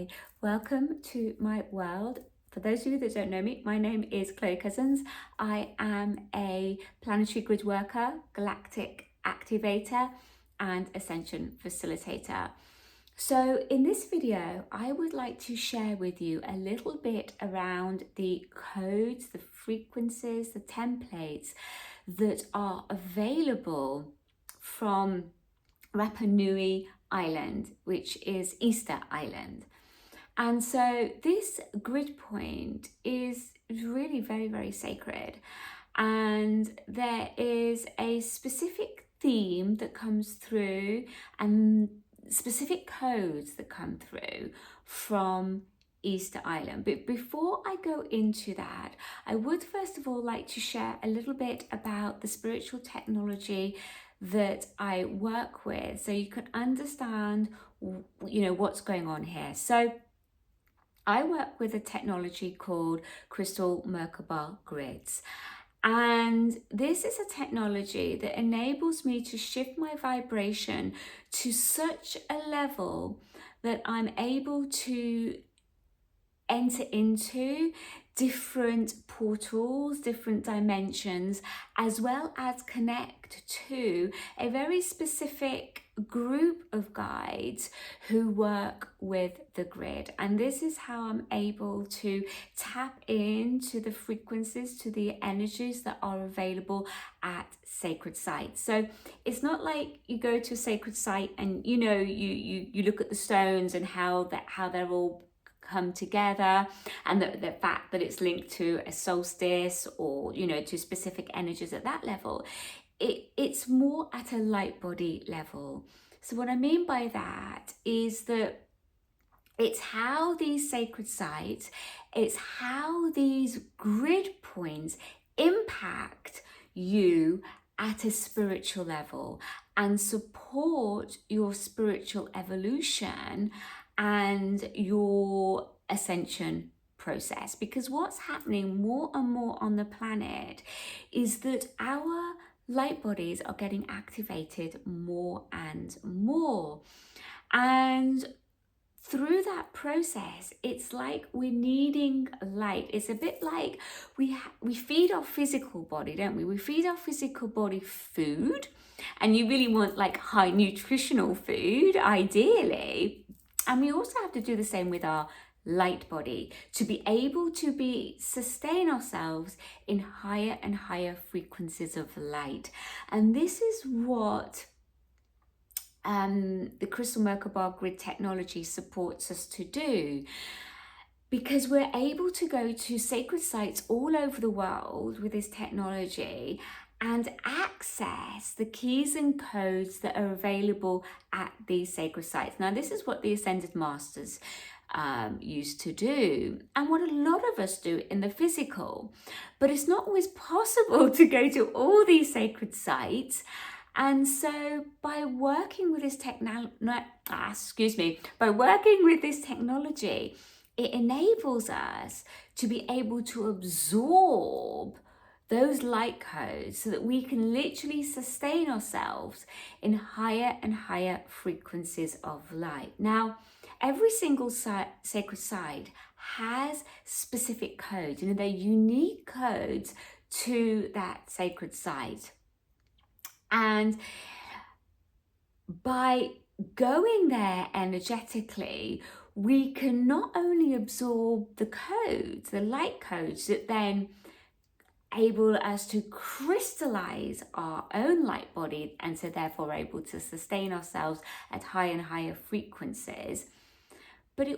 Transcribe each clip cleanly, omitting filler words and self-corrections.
Hi, welcome to my world. For those of you that don't know me, my name is Chloe Cousins. I am a planetary grid worker, galactic activator, and ascension facilitator. So in this video, I would like to share with you a little bit around the codes, the frequencies, the templates that are available from Rapa Nui Island, which is Easter Island. And so this grid point is really very, very sacred. And there is a specific theme that comes through and specific codes that come through from Easter Island. But before I go into that, I would first of all like to share a little bit about the spiritual technology that I work with, so you can understand, what's going on here. So I work with a technology called crystal Merkaba grids. And this is a technology that enables me to shift my vibration to such a level that I'm able to enter into different portals, different dimensions, as well as connect to a very specific group of guides who work with the grid. And this is how I'm able to tap into the frequencies, to the energies that are available at sacred sites. So it's not like you go to a sacred site and you look at the stones and how they're all come together, and the fact that it's linked to a solstice or to specific energies at that level. It's more at a light body level. So what I mean by that is that it's how these sacred sites, it's how these grid points impact you at a spiritual level and support your spiritual evolution and your ascension process. Because what's happening more and more on the planet is that our light bodies are getting activated more and more. And through that process, it's like we're needing light. It's a bit like we feed our physical body, don't we? We feed our physical body food, and you really want like high nutritional food, ideally. And we also have to do the same with our light body to be able to sustain ourselves in higher and higher frequencies of light. And this is what the crystal Merkaba grid technology supports us to do, because we're able to go to sacred sites all over the world with this technology and access the keys and codes that are available at these sacred sites. Now, this is what the Ascended Masters used to do, and what a lot of us do in the physical. But it's not always possible to go to all these sacred sites. And so by working with this technology, it enables us to be able to absorb those light codes so that we can literally sustain ourselves in higher and higher frequencies of light. Now, every single sacred site has specific codes. They're unique codes to that sacred site. And by going there energetically, we can not only absorb the codes, the light codes, that then able us to crystallize our own light body, and so therefore able to sustain ourselves at higher and higher frequencies. But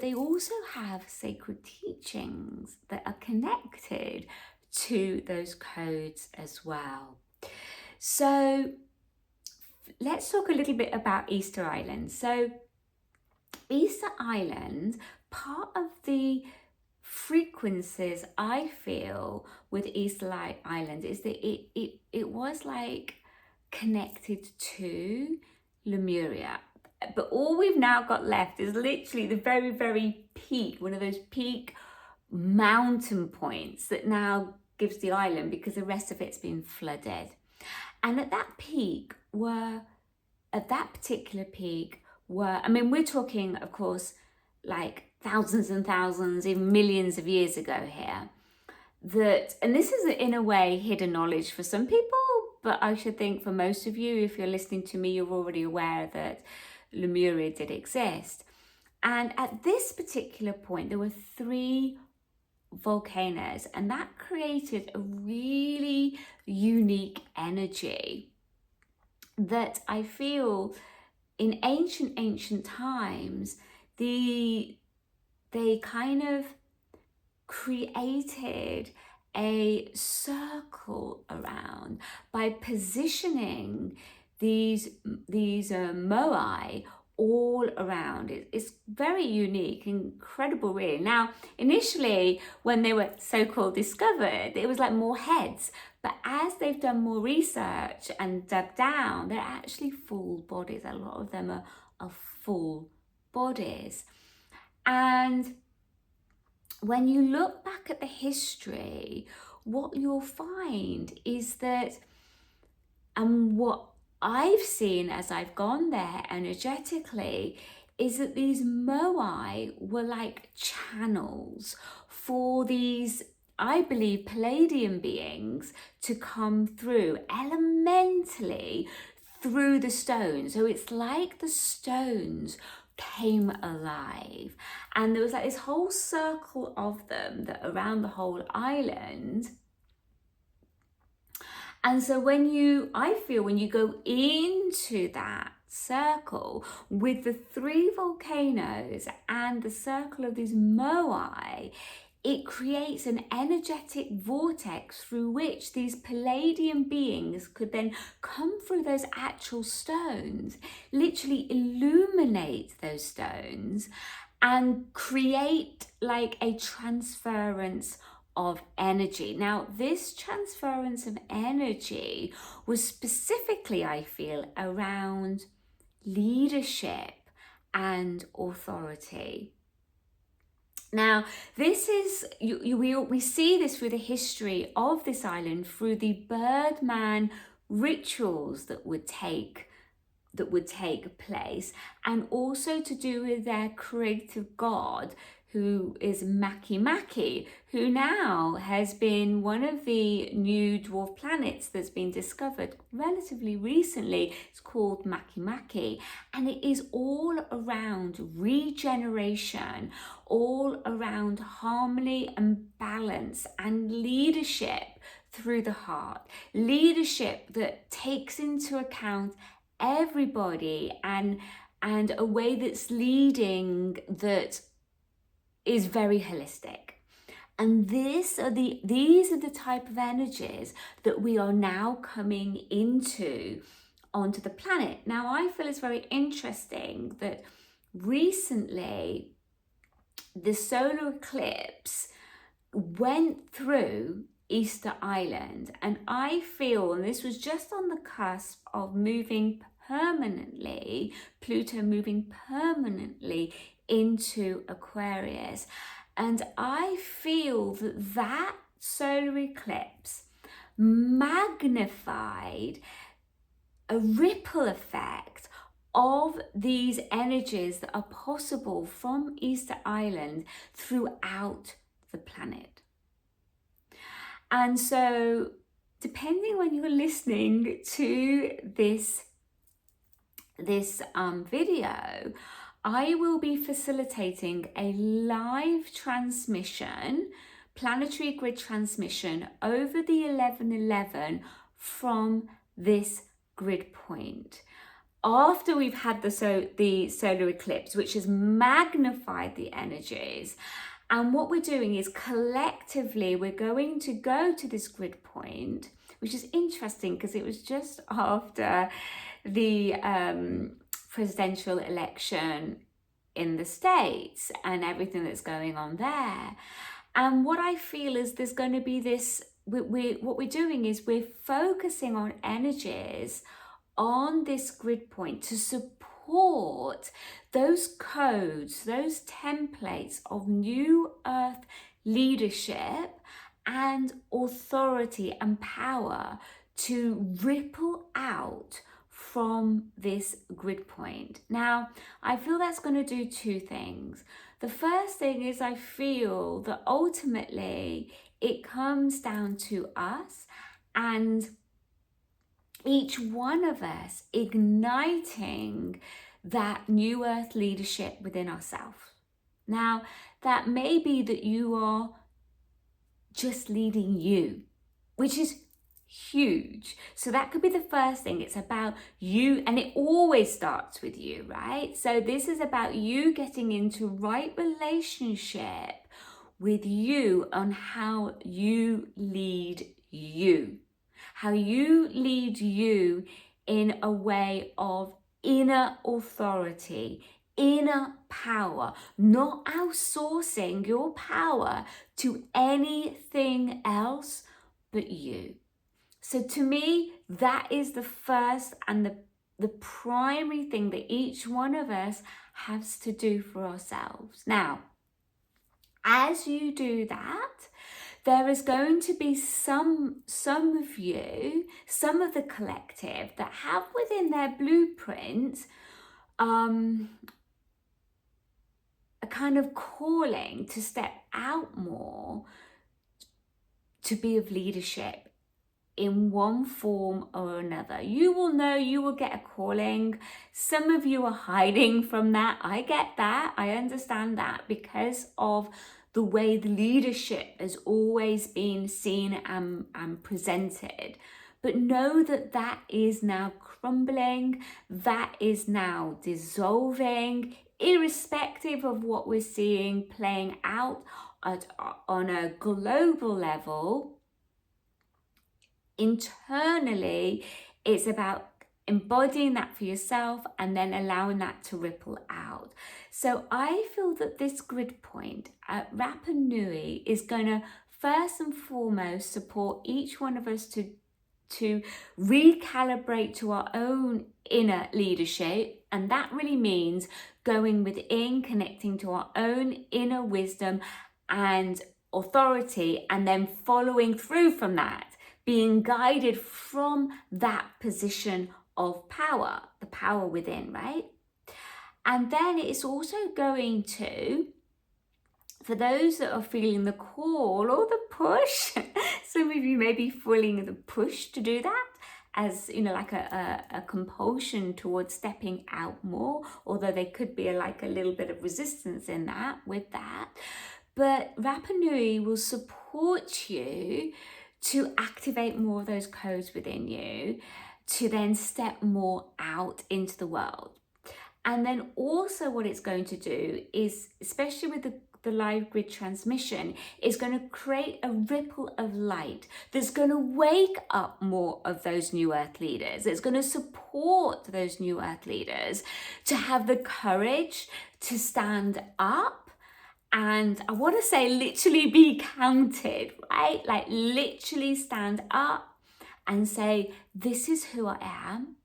they also have sacred teachings that are connected to those codes as well. So let's talk a little bit about Easter Island. So Easter Island, part of the frequencies I feel with Easter Island is that it was like connected to Lemuria. But all we've now got left is literally the very, very peak, one of those peak mountain points that now gives the island, because the rest of it's been flooded. And at that particular peak we're talking, of course, like thousands and thousands, even millions of years ago here. That, and this is in a way hidden knowledge for some people, but I should think for most of you, if you're listening to me, you're already aware that Lemuria did exist. And at this particular point, there were 3 volcanoes, and that created a really unique energy that I feel in ancient times, they kind of created a circle around by positioning these moai all around. It's very unique, incredible really. Now, initially when they were so-called discovered, it was like more heads, but as they've done more research and dug down, they're actually full bodies. A lot of them are full bodies. And when you look back at the history, what you'll find is that, and what I've seen as I've gone there energetically, is that these moai were like channels for these, I believe, Palladian beings to come through elementally through the stones. So it's like the stones came alive, and there was like this whole circle of them that around the whole island. And so I feel when you go into that circle with the 3 volcanoes and the circle of these moai, it creates an energetic vortex through which these Palladian beings could then come through those actual stones, literally illuminate those stones and create like a transference of energy. Now, this transference of energy was specifically, I feel, around leadership and authority. Now, this is, we see this through the history of this island, through the Birdman rituals that would take place, and also to do with their creative god, who is Makemake, who now has been one of the new dwarf planets that's been discovered relatively recently. It's called Makemake, and it is all around regeneration, all around harmony and balance and leadership through the heart. Leadership that takes into account everybody and a way that's leading that is very holistic. And these are the type of energies that we are now coming onto the planet. Now, I feel it's very interesting that recently the solar eclipse went through Easter Island, and I feel, and this was just on the cusp of moving permanently, Pluto moving permanently into Aquarius, and I feel that solar eclipse magnified a ripple effect of these energies that are possible from Easter Island throughout the planet. And so, depending when you're listening to this video, I will be facilitating a live transmission, planetary grid transmission over the 11/11 from this grid point. After we've had the solar eclipse, which has magnified the energies, and what we're doing is collectively we're going to go to this grid point, which is interesting because it was just after the presidential election in the States and everything that's going on there. And what I feel is there's going to be this, what we're doing is we're focusing on energies on this grid point to support those codes, those templates of new earth leadership and authority and power to ripple out from this grid point. Now, I feel that's going to do two things. The first thing is I feel that ultimately it comes down to us and each one of us igniting that new earth leadership within ourselves. Now, that may be that you are just leading you, which is huge. So that could be the first thing. It's about you, and it always starts with you, right? So this is about you getting into right relationship with you on how you lead you. How you lead you in a way of inner authority, inner power, not outsourcing your power to anything else but you. So to me, that is the first and the primary thing that each one of us has to do for ourselves. Now, as you do that, there is going to be some of you, some of the collective that have within their blueprint a kind of calling to step out more, to be of leadership in one form or another. You will know, you will get a calling. Some of you are hiding from that. I get that. I understand that because of the way the leadership has always been seen and presented. But know that that is now crumbling, that is now dissolving, irrespective of what we're seeing playing out on a global level. Internally, it's about embodying that for yourself and then allowing that to ripple out. So I feel that this grid point at Rapa Nui is going to first and foremost support each one of us to recalibrate to our own inner leadership. And that really means going within, connecting to our own inner wisdom and authority, and then following through from that, being guided from that position of power, the power within, right? And then it's also going to, for those that are feeling the call or the push, some of you may be feeling the push to do that as, you know, like a compulsion towards stepping out more, although there could be like a little bit of resistance in that, with that. But Rapa Nui will support you to activate more of those codes within you, to then step more out into the world. And then also what it's going to do is, especially with the live grid transmission, is going to create a ripple of light that's going to wake up more of those new earth leaders. It's going to support those new earth leaders to have the courage to stand up. And I want to say literally be counted, right? Like literally stand up and say, this is who I am.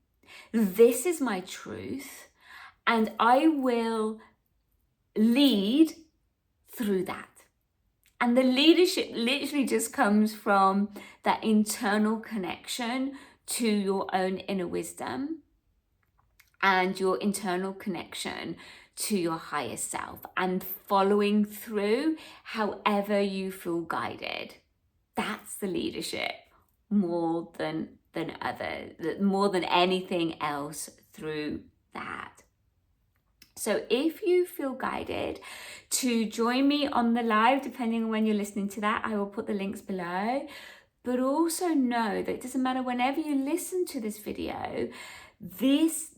This is my truth. And I will lead through that. And the leadership literally just comes from that internal connection to your own inner wisdom and your internal connection to your higher self, and following through however you feel guided. That's the leadership more than anything else through that. So if you feel guided to join me on the live, depending on when you're listening to that, I will put the links below. But also know that it doesn't matter, whenever you listen to this video, this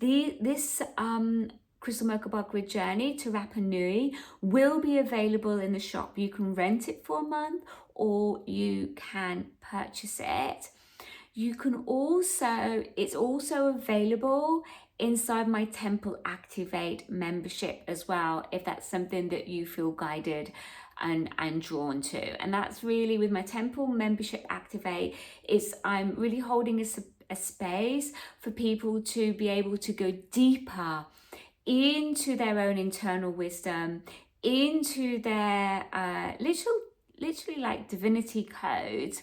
Crystal Merkaba Grid Journey to Rapa Nui will be available in the shop. You can rent it for a month or you can purchase it. You can also, it's also available inside my Temple Activate membership as well, if that's something that you feel guided and drawn to. And that's really with my Temple membership Activate, is I'm really holding a space for people to be able to go deeper into their own internal wisdom, into their literally like divinity codes,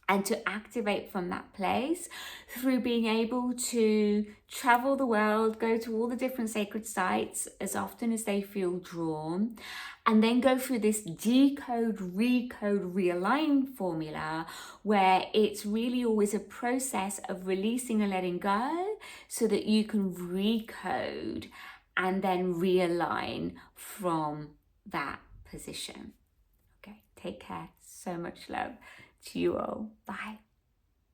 and to activate from that place through being able to travel the world, go to all the different sacred sites as often as they feel drawn, and then go through this decode, recode, realign formula where it's really always a process of releasing and letting go so that you can recode and then realign from that position. Okay, take care. So much love to you all. Bye.